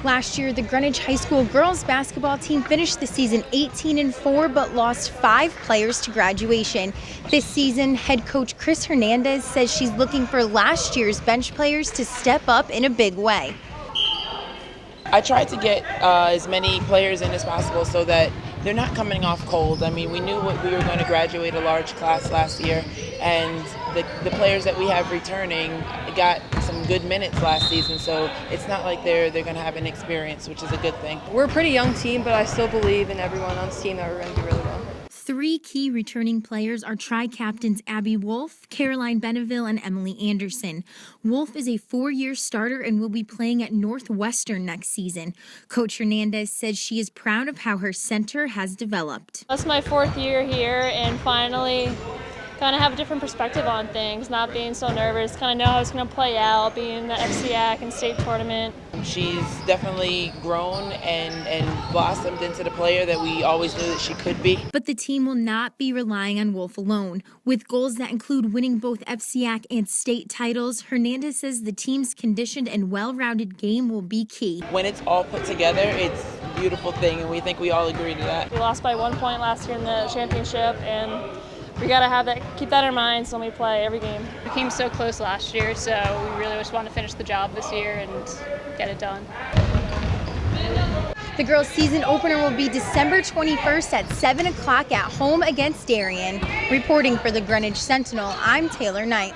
Last year, the Greenwich High School girls basketball team finished the season 18-4, but lost 5 players to graduation. This season, head coach Chris Hernandez says she's looking for last year's bench players to step up in a big way. I tried to get as many players in as possible so that they're not coming off cold. I mean, we knew we were going to graduate a large class last year, and the players that we have returning got some good minutes last season, so it's not like they're going to have an experience, which is a good thing. We're a pretty young team, but I still believe in everyone on this team that we're going to do really well. 3 key returning players are tri-captains Abby Wolf, Caroline Beneville, and Emily Anderson. Wolf is a 4-year starter and will be playing at Northwestern next season. Coach Hernandez says she is proud of how her center has developed. That's my 4th year here, and finally kind of have a different perspective on things, not being so nervous, kind of know how it's going to play out, being in the FCAC and state tournament. She's definitely grown and blossomed into the player that we always knew that she could be. But the team will not be relying on Wolf alone. With goals that include winning both FCAC and state titles, Hernandez says the team's conditioned and well-rounded game will be key. When it's all put together, it's a beautiful thing, and we think we all agree to that. We lost by 1 point last year in the championship, and we got to have that, keep that in mind when we play every game. We came so close last year, so we really just want to finish the job this year and get it done. The girls' season opener will be December 21st at 7 o'clock at home against Darien. Reporting for the Greenwich Sentinel, I'm Taylor Knight.